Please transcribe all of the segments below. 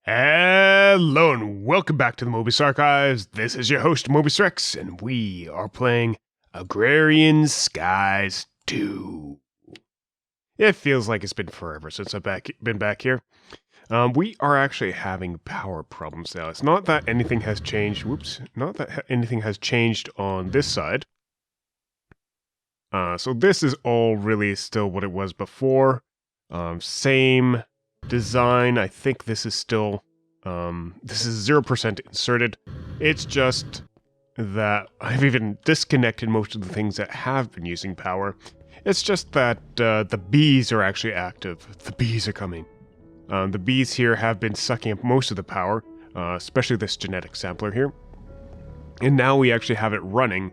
Hello and welcome back to the Mobius Archives. This is your host Mobius Rex, and we are playing Agrarian Skies 2. It feels like it's been forever since I've been back here. We are actually having power problems now. It's not that anything has changed. Whoops. Not that anything has changed on this side. So this is all really still what it was before. Same design. I think this is still this is 0% inserted. It's just that I've even disconnected most of the things that have been using power. It's just that the bees are actually active. The bees are coming. The bees here have been sucking up most of the power, especially this genetic sampler here. And now we actually have it running,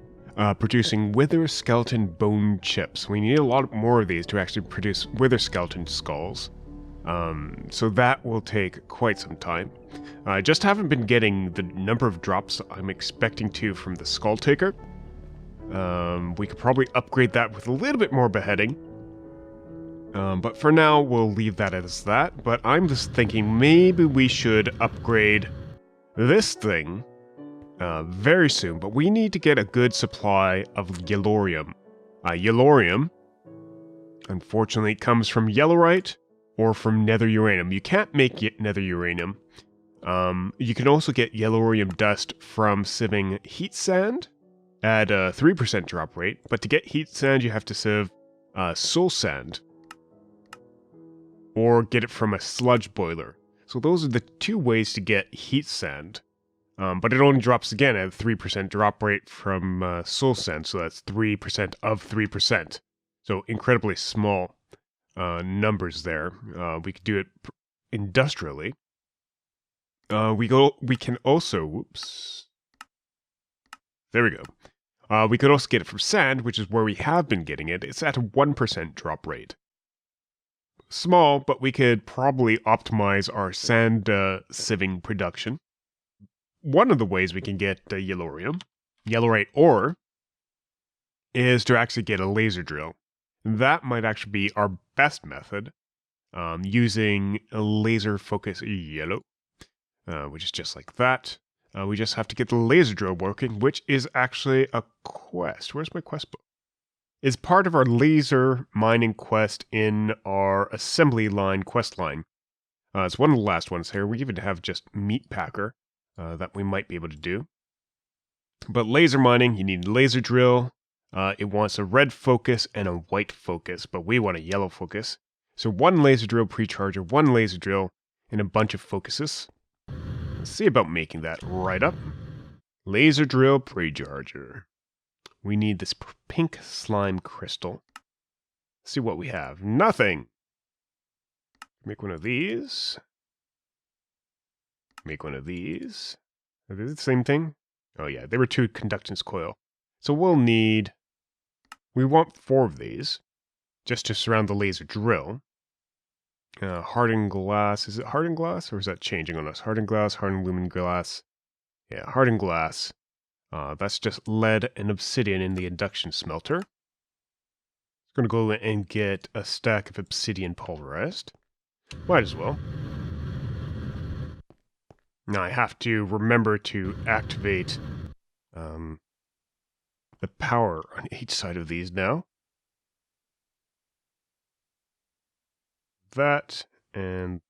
producing wither skeleton bone chips. We need a lot more of these to actually produce wither skeleton skulls. So that will take quite some time. I just haven't been getting the number of drops I'm expecting to from the Skull Taker. We could probably upgrade that with a little bit more beheading. But for now, we'll leave that as that. But I'm just thinking maybe we should upgrade this thing very soon. But we need to get a good supply of yellorium. Yellorium, unfortunately, comes from yellorite or from nether uranium. You can't make nether uranium. You can also get yellorium dust from sieving heat sand at a 3% drop rate, but to get heat sand you have to sieve soul sand or get it from a sludge boiler. So those are the two ways to get heat sand, but it only drops again at a 3% drop rate from soul sand, so that's 3% of 3%. So incredibly small numbers there. We could do it industrially. We can also, whoops. There we go. We could also get it from sand, which is where we have been getting it. It's at a 1% drop rate. Small, but we could probably optimize our sand sieving production. One of the ways we can get yellorite ore, is to actually get a laser drill. That might actually be our best method, using a laser focus yellow, which is just like that. We just have to get the laser drill working, which is actually a quest. Where's my quest book? It's part of our laser mining quest in our assembly line quest line. It's one of the last ones here. We even have just meat packer that we might be able to do. But laser mining, you need a laser drill. It wants a red focus and a white focus, but we want a yellow focus. So one laser drill precharger, one laser drill, and a bunch of focuses. Let's see about making that right up. Laser drill precharger. We need this pink slime crystal. Let's see what we have. Nothing! Make one of these. Make one of these. Are they the same thing? Oh yeah, they were two conductance coil. So we'll need... We want 4 of these, just to surround the laser drill. Hardened glass. Is it hardened glass, or is that changing on us? Hardened glass, hardened lumen glass. Yeah, hardened glass. That's just lead and obsidian in the induction smelter. I'm going to go and get a stack of obsidian pulverized. Might as well. Now I have to remember to activate the power on each side of these now. That, and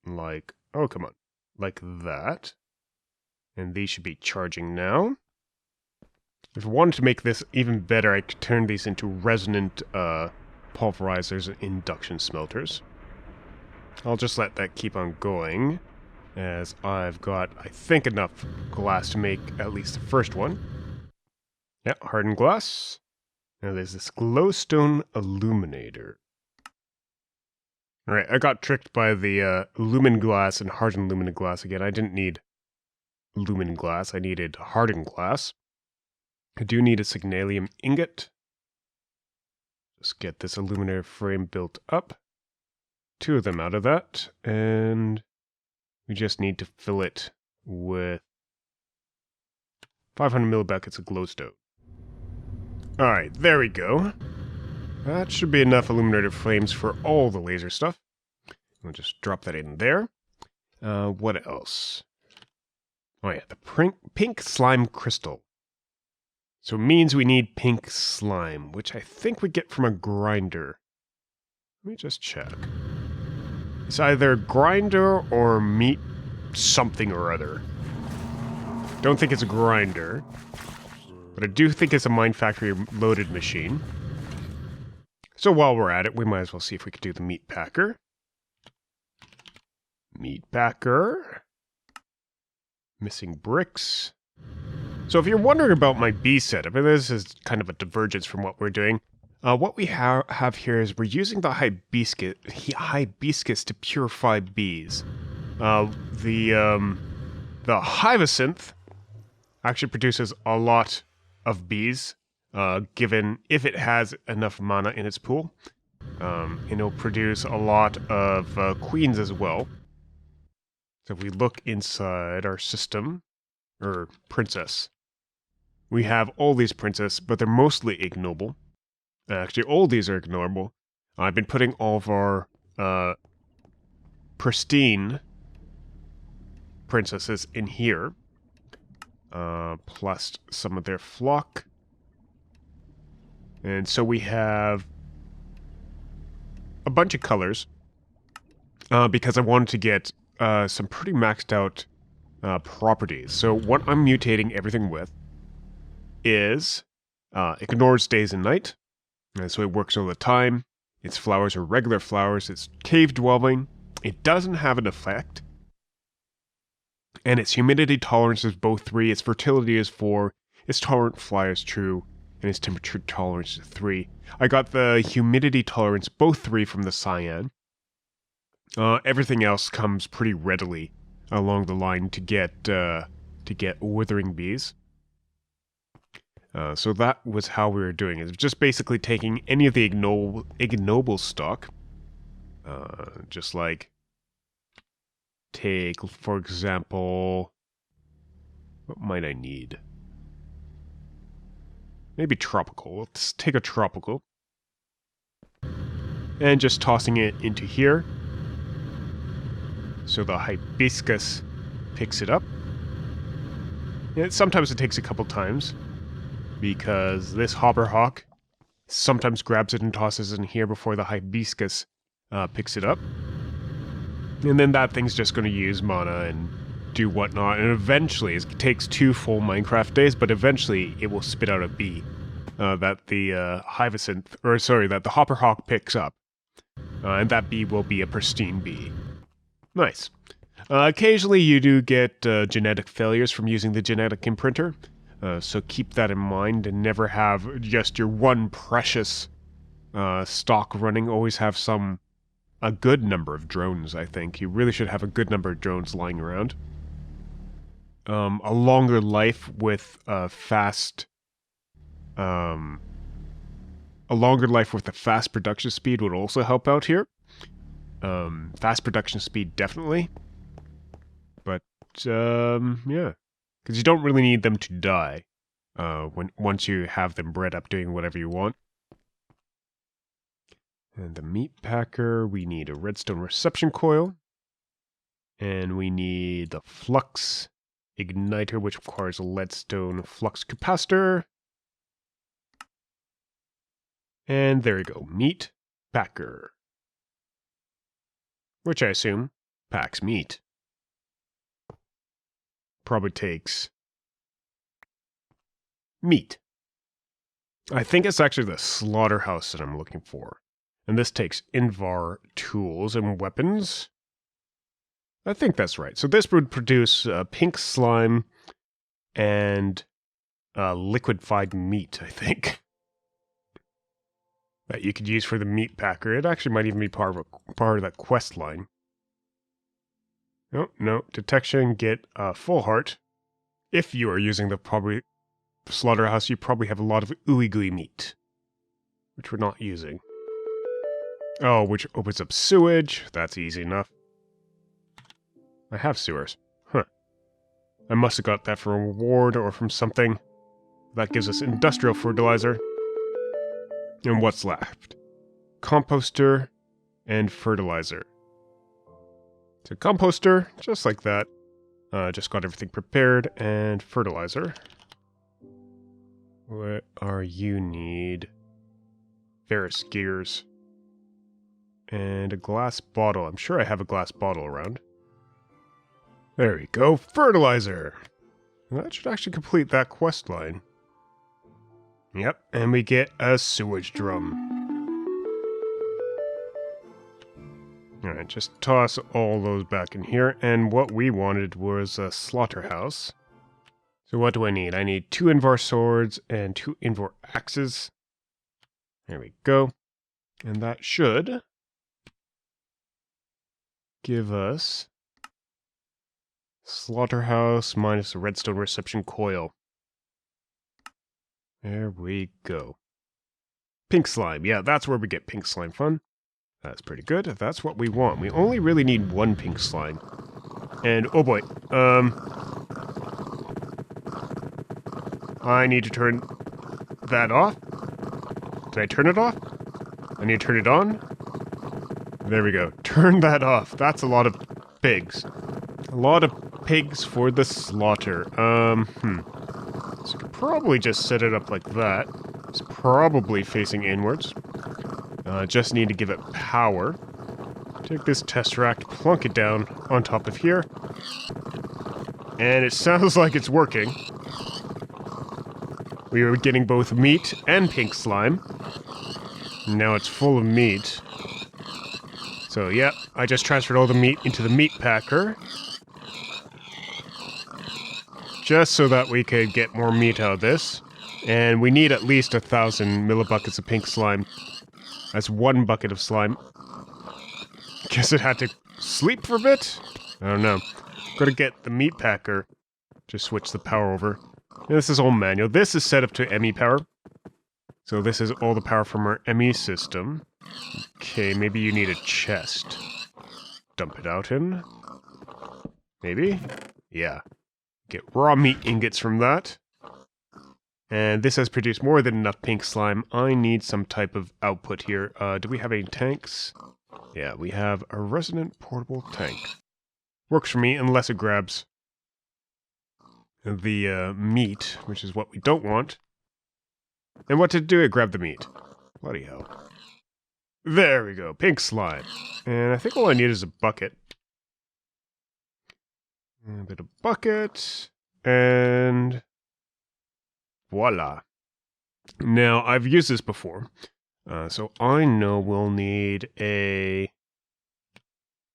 like, oh come on, like that. And these should be charging now. If I wanted to make this even better, I could turn these into resonant pulverizers and induction smelters. I'll just let that keep on going, as I've got, I think, enough glass to make at least the first one. Yeah, hardened glass. Now there's this glowstone illuminator. Alright, I got tricked by the lumen glass and hardened lumen glass again. I didn't need lumen glass, I needed hardened glass. I do need a signalium ingot. Just get this illuminator frame built up. 2 of them out of that, and we just need to fill it with 500 millibuckets of glowstone. Alright, there we go. That should be enough illuminator frames for all the laser stuff. We'll just drop that in there. What else? Oh yeah, the pink slime crystal. So it means we need pink slime, which I think we get from a grinder. Let me just check. It's either grinder or meat something or other. Don't think it's a grinder, but I do think it's a Mine Factory loaded machine. So while we're at it, we might as well see if we can do the meat packer. Meat packer. Missing bricks. So if you're wondering about my bee setup, and this is kind of a divergence from what we're doing, what we have here is we're using the hibiscus to purify bees. The hyacinth actually produces a lot of bees, given if it has enough mana in its pool. And it'll produce a lot of queens as well. So if we look inside our system, or princess, we have all these princess, but they're mostly ignoble. Actually, all these are ignorable. I've been putting all of our pristine princesses in here, plus some of their flock. And so we have a bunch of colors, because I wanted to get some pretty maxed out properties. So what I'm mutating everything with is ignores days and night, and so it works all the time. Its flowers are regular flowers. It's cave dwelling. It doesn't have an effect, and its humidity tolerance is both 3. Its fertility is 4. Its tolerant fly is true, and its temperature tolerance is 3. I got the humidity tolerance both 3 from the cyan. Everything else comes pretty readily along the line to get withering bees. So that was how we were doing it. It was just basically taking any of the ignoble stock. Just like, take, for example, what might I need? Maybe tropical. Let's take a tropical. And just tossing it into here. So the hibiscus picks it up. And sometimes it takes a couple times, because this hopper hawk sometimes grabs it and tosses it in here before the hibiscus picks it up. And then that thing's just going to use mana and do whatnot, and eventually, it takes 2 full Minecraft days, but eventually it will spit out a bee that the that the hopper hawk picks up. And that bee will be a pristine bee. Nice. Occasionally you do get genetic failures from using the genetic imprinter, so keep that in mind and never have just your one precious stock running. Always have a good number of drones, I think. You really should have a good number of drones lying around. A longer life with a fast production speed would also help out here. Fast production speed, definitely. But, yeah. Because you don't really need them to die once you have them bred up doing whatever you want. And the meat packer, we need a redstone reception coil. And we need the flux igniter, which requires a leadstone flux capacitor. And there you go, meat packer. Which I assume packs meat. Probably takes meat. I think it's actually the slaughterhouse that I'm looking for. And this takes Invar tools and weapons. I think that's right. So this would produce pink slime and liquefied meat, I think. That you could use for the meat packer. It actually might even be part of that quest line. No. Detection, get a full heart. If you are using the slaughterhouse, you probably have a lot of ooey-gooey meat, which we're not using. Oh, which opens up sewage. That's easy enough. I have sewers. Huh. I must have got that from a reward or from something. That gives us industrial fertilizer. And what's left? Composter and fertilizer. to composter, just like that. Just got everything prepared, and fertilizer. What are you need? Ferris gears. And a glass bottle. I'm sure I have a glass bottle around. There we go, fertilizer! That should actually complete that quest line. Yep, and we get a sewage drum. Alright, just toss all those back in here, and what we wanted was a slaughterhouse. So what do I need? I need 2 Invar swords and 2 Invar axes. There we go. And that should give us slaughterhouse minus a redstone reception coil. There we go. Pink slime. Yeah, that's where we get pink slime from. That's pretty good. That's what we want. We only really need 1 pink slime. And, oh boy, I need to turn that off. Did I turn it off? I need to turn it on. There we go. Turn that off. That's a lot of pigs. A lot of pigs for the slaughter. So you could probably just set it up like that. It's probably facing inwards. Just need to give it power. Take this tesseract, plunk it down on top of here. And it sounds like it's working. We were getting both meat and pink slime. Now it's full of meat. So, yeah, I just transferred all the meat into the meat packer. Just so that we could get more meat out of this. And we need at least 1,000 millibuckets of pink slime. That's 1 bucket of slime. Guess it had to sleep for a bit? I don't know. Gotta get the meat packer. Just switch the power over. And this is all manual. This is set up to ME power. So this is all the power from our ME system. Okay, maybe you need a chest. Dump it out in. Maybe? Yeah. Get raw meat ingots from that. And this has produced more than enough pink slime. I need some type of output here. Do we have any tanks? Yeah, we have a resonant portable tank. Works for me unless it grabs the meat, which is what we don't want. And what to do? It grab the meat. Bloody hell. There we go, pink slime. And I think all I need is a bucket. A bit of bucket. And voila. Now, I've used this before. So I know we'll need a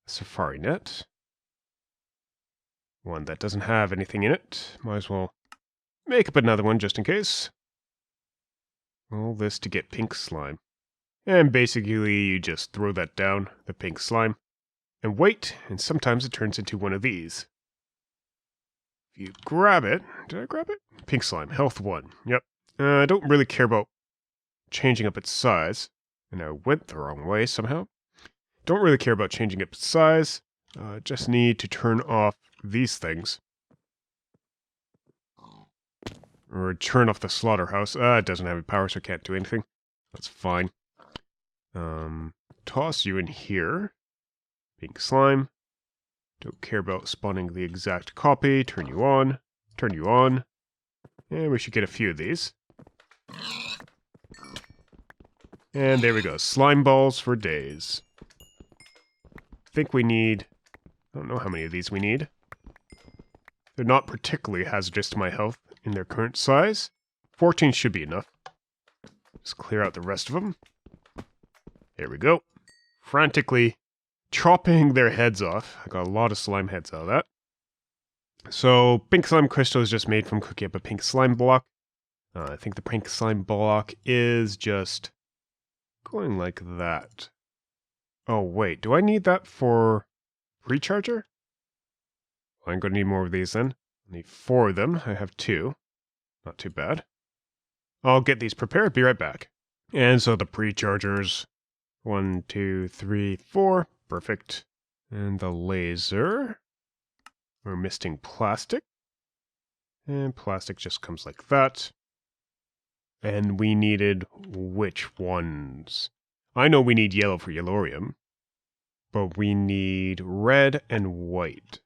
safari net. One that doesn't have anything in it. Might as well make up another one just in case. All this to get pink slime. And basically you just throw that down, the pink slime, and wait, and sometimes it turns into one of these. If you grab it, did I grab it? Pink slime, health 1, yep. I don't really care about changing up its size, and I went the wrong way somehow. Don't really care about changing up its size, just need to turn off these things. Or turn off the slaughterhouse. It doesn't have any power, so I can't do anything. That's fine. Toss you in here. Pink slime. Don't care about spawning the exact copy. Turn you on. Turn you on. And we should get a few of these. And there we go. Slime balls for days. I think we need... I don't know how many of these we need. They're not particularly hazardous to my health in their current size. 14 should be enough. Just clear out the rest of them. There we go. Frantically chopping their heads off. I got a lot of slime heads out of that. So, pink slime crystal is just made from cooking up a pink slime block. I think the pink slime block is just going like that. Oh, wait. Do I need that for recharger? I'm going to need more of these then. I need 4 of them. I have 2. Not too bad. I'll get these prepared. Be right back. And so the pre-chargers. 1, 2, 3, 4. Perfect. And the laser. We're misting plastic. And plastic just comes like that. And we needed which ones? I know we need yellow for yellorium. but we need red and white,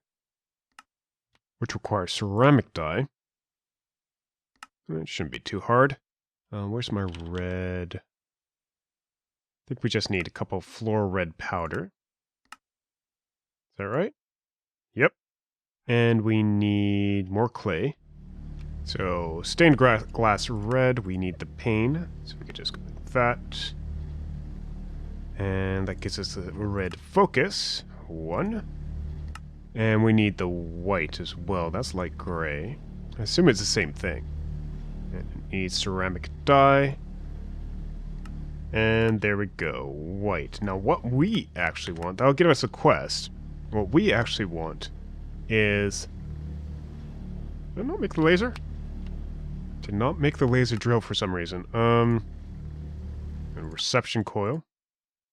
which requires ceramic dye. It shouldn't be too hard. Where's my red? I think we just need a couple floor red powder. Is that right? Yep. And we need more clay. So, stained glass red, we need the pane. So we can just go like that. And that gives us the red focus. 1. And we need the white as well. That's light gray. I assume it's the same thing. And it needs ceramic dye. And there we go. White. Now what we actually want, that'll give us a quest. What we actually want is... Did I not make the laser? Did not make the laser drill for some reason. A reception coil.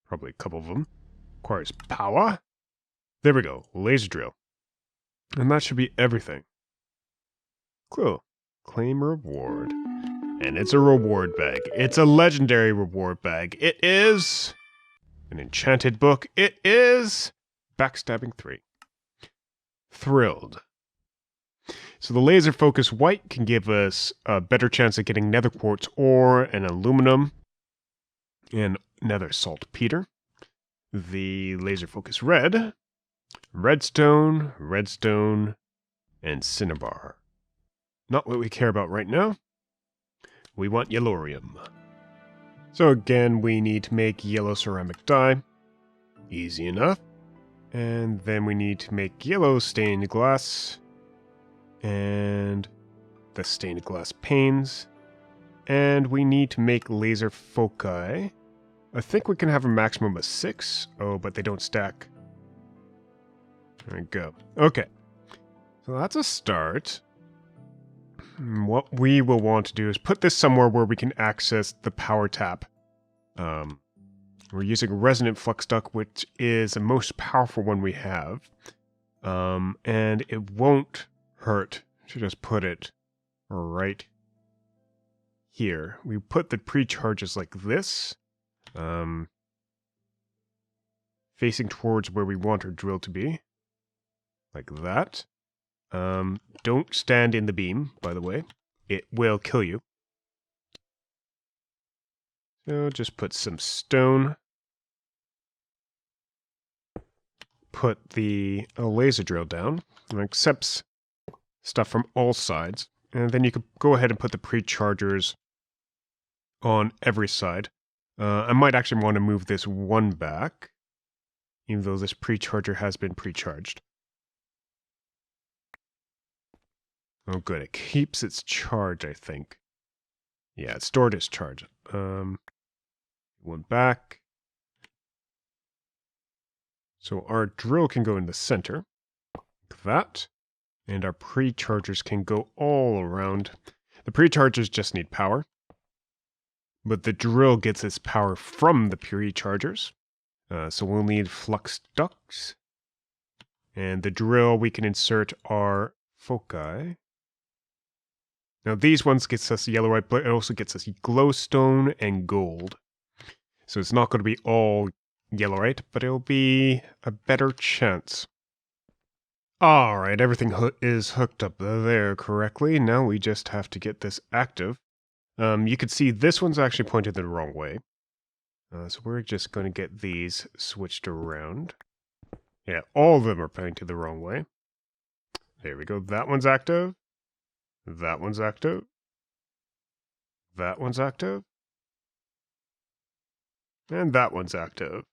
Probably a couple of them. Requires power. There we go. Laser drill. And that should be everything. Cool. Claim reward. And it's a reward bag. It's a legendary reward bag. It is an enchanted book. It is Backstabbing 3. Thrilled. So the laser focus white can give us a better chance of getting nether quartz ore and aluminum and nether saltpeter. The laser focus red, redstone, and cinnabar. Not what we care about right now. We want yellorium. So again, we need to make yellow ceramic dye. Easy enough. And then we need to make yellow stained glass. And the stained glass panes. And we need to make laser foci. I think we can have a maximum of 6. Oh, but they don't stack. There we go. Okay. So that's a start. What we will want to do is put this somewhere where we can access the power tap. We're using resonant flux duct, which is the most powerful one we have. And it won't hurt to just put it right here. We put the pre-charges like this, facing towards where we want our drill to be. Like that. Don't stand in the beam, by the way. It will kill you. So just put some stone. Put the laser drill down. It accepts stuff from all sides. And then you could go ahead and put the pre-chargers on every side. I might actually want to move this one back, even though this pre-charger has been pre-charged. Oh good, it keeps its charge, I think. Yeah, it stored its charge. One back. So our drill can go in the center. Like that. And our pre-chargers can go all around. The pre-chargers just need power. But the drill gets its power from the pre-chargers. So we'll need flux ducts. And the drill we can insert our foci. Now these ones gets us yellorite, but it also gets us glowstone and gold. So it's not going to be all yellorite, but it'll be a better chance. Alright, everything is hooked up there correctly. Now we just have to get this active. You can see this one's actually pointed the wrong way. So we're just going to get these switched around. Yeah, all of them are pointed the wrong way. There we go. That one's active. That one's active. That one's active. And that one's active.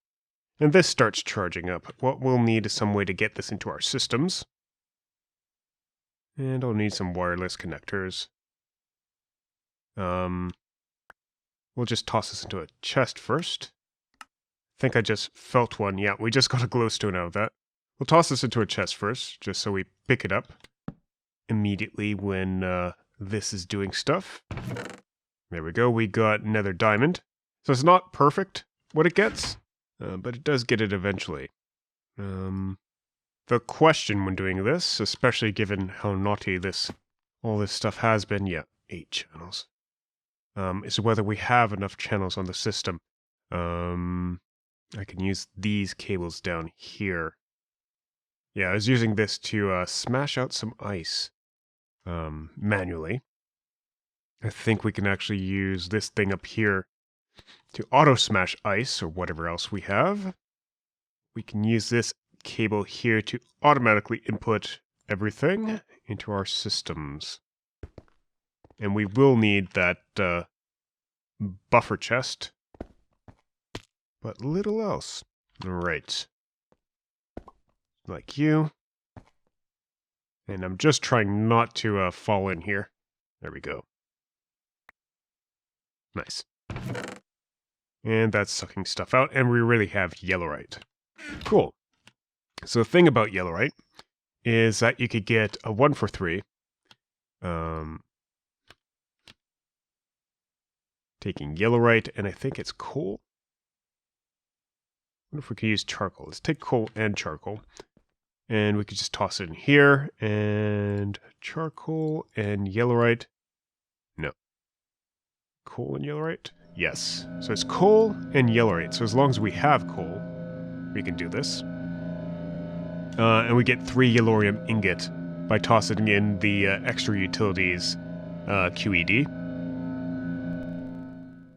And this starts charging up. What we'll need is some way to get this into our systems. And I'll need some wireless connectors. We'll just toss this into a chest first. I think I just felt one. Yeah, we just got a glowstone out of that. We'll toss this into a chest first, just so we pick it up immediately when this is doing stuff. There we go, we got nether diamond. So it's not perfect what it gets, but it does get it eventually. The question when doing this, especially given how naughty all this stuff has been, yeah, 8 channels, is whether we have enough channels on the system. I can use these cables down here. Yeah, I was using this to smash out some ice manually. I think we can actually use this thing up here to auto smash ice or whatever else we have. We can use this cable here to automatically input everything into our systems. And we will need that buffer chest, but little else. Alright. Like you. And I'm just trying not to fall in here. There we go. Nice. And that's sucking stuff out, and we really have yellowite. Cool. So the thing about yellowite is that you could get a 1 for 3. Taking yellowite, and I think it's coal. I wonder if we could use charcoal. Let's take coal and charcoal. And we could just toss it in here, and charcoal and yellowite. No. Coal and yellowite? Yes. So it's coal and yellowite. So as long as we have coal, we can do this. And we get 3 yellorium ingot by tossing in the extra utilities QED.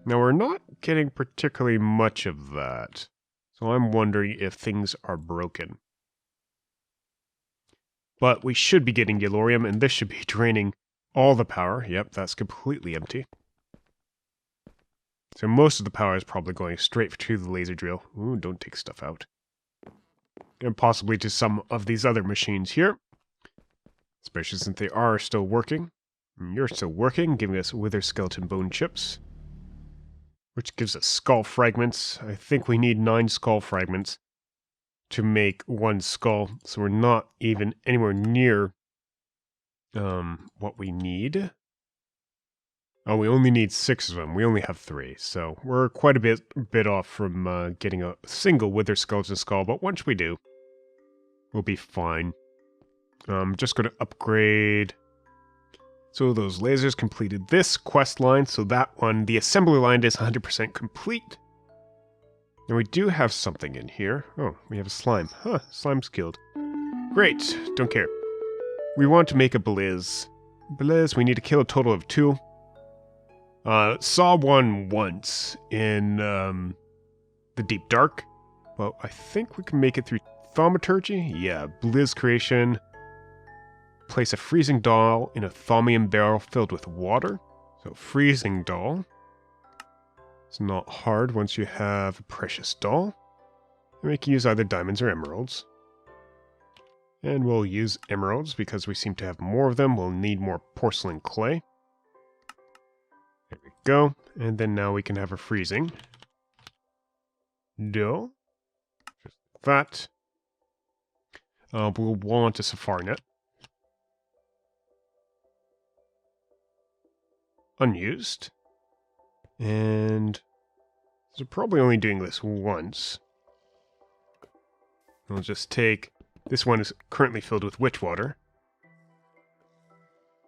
Now we're not getting particularly much of that. So I'm wondering if things are broken. But we should be getting yellorium, and this should be draining all the power. Yep, that's completely empty. So most of the power is probably going straight to the laser drill. Ooh, don't take stuff out. And possibly to some of these other machines here. Especially since they are still working. And you're still working, giving us wither skeleton bone chips. Which gives us skull fragments. I think we need 9 skull fragments to make 1 skull. So we're not even anywhere near what we need. Oh, we only need 6 of them. We only have 3. So we're quite a bit off from getting a single wither skeleton skull. But once we do, we'll be fine. I'm just going to upgrade. So those lasers completed this quest line. So that one, the assembly line is 100% complete. And we do have something in here. Oh, we have a slime. Huh, slime's killed. Great, don't care. We want to make a blizz. Blizz, we need to kill a total of 2. Saw one once in the Deep Dark. Well, I think we can make it through Thaumaturgy. Yeah, blizz creation. Place a freezing doll in a thaumium barrel filled with water. So freezing doll. It's not hard once you have a precious doll. And we can use either diamonds or emeralds. And we'll use emeralds because we seem to have more of them. We'll need more porcelain clay. There we go. And then now we can have a freezing doll. Just like that. We'll want a safari net. Unused. And so probably only doing this once. We'll just take... This one is currently filled with witch water.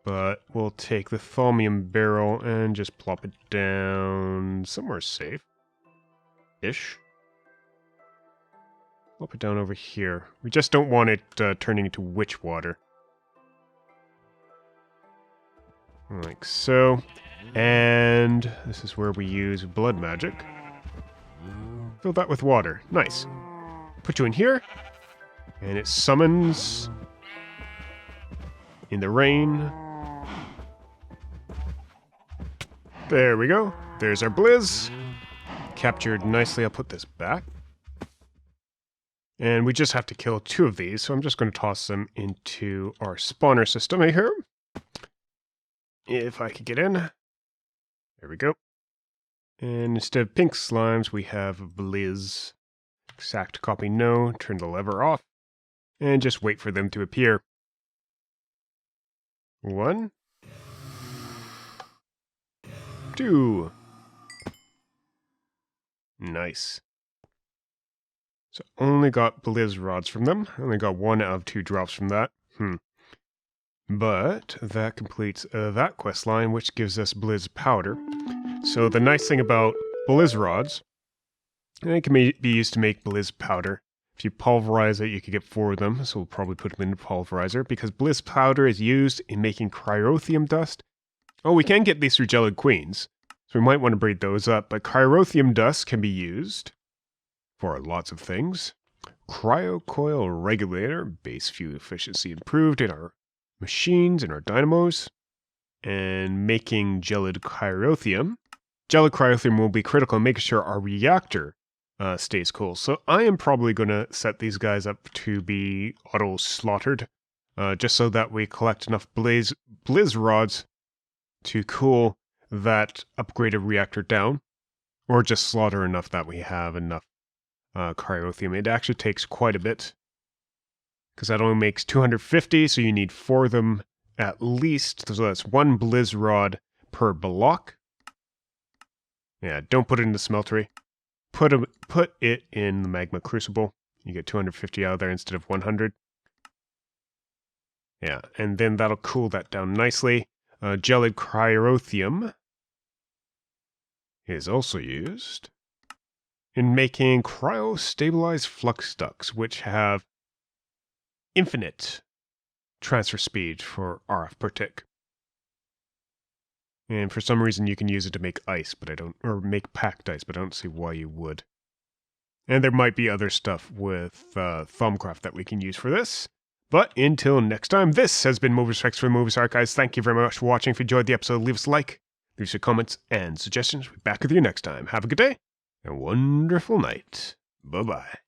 But we'll take the thaumium barrel and just plop it down somewhere safe. Ish. Plop it down over here. We just don't want it turning into witch water. Like so. And this is where we use blood magic. Fill that with water. Nice. Put you in here. And it summons in the rain. There we go. There's our blizz. Captured nicely. I'll put this back. And we just have to kill 2 of these, so I'm just going to toss them into our spawner system here. If I could get in. There we go. And instead of pink slimes, we have blizz. Exact copy no. Turn the lever off. And just wait for them to appear. 1. 2. Nice. So only got blizz rods from them. Only got 1 out of 2 drops from that. But that completes that quest line, which gives us blizz powder. So the nice thing about blizz rods And it can be used to make blizz powder. If you pulverize it, you could get 4 of them, so we'll probably put them in the pulverizer, because blizz powder is used in making cryothium dust. Oh, we can get these through gelid queens, so we might want to breed those up, but cryothium dust can be used for lots of things. Cryocoil regulator, base fuel efficiency improved in our machines and our dynamos, and making gelid cryothium. Gelid cryothium will be critical in making sure our reactor stays cool. So I am probably going to set these guys up to be auto-slaughtered, just so that we collect enough blizz rods to cool that upgraded reactor down, or just slaughter enough that we have enough cryothium. It actually takes quite a bit, because that only makes 250, so you need 4 of them at least. So that's 1 blizz rod per block. Yeah, don't put it in the smeltery. Put it in the magma crucible. You get 250 out of there instead of 100. Yeah, and then that'll cool that down nicely. Gelid cryothium is also used in making cryo-stabilized flux ducts, which have infinite transfer speed for RF per tick. And for some reason you can use it to make ice, but or make packed ice, but I don't see why you would. And there might be other stuff with Thumbcraft that we can use for this. But until next time, this has been Movies Facts for Movies Archives. Thank you very much for watching. If you enjoyed the episode, leave us a like, leave us your comments and suggestions. We'll be back with you next time. Have a good day and wonderful night. Bye-bye.